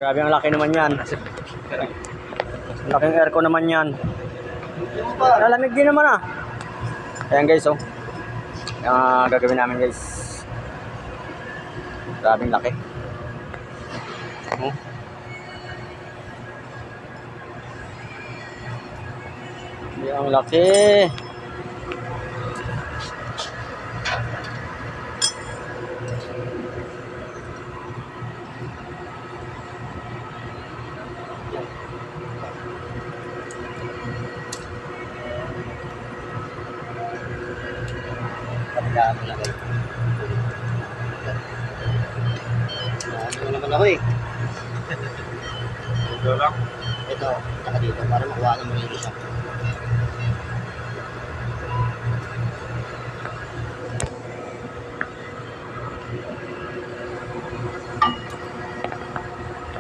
Grabe ang laki naman yan. Laking aircon naman yan. Lalamig din naman ah. Ayan guys oh. Yung gagawin namin guys. Grabing laki. Oh. Yung laki. Pagkaan mo na kayo. Ano naman ako eh. Ito lang. Ito, saka dito, para makuha ng mga siya.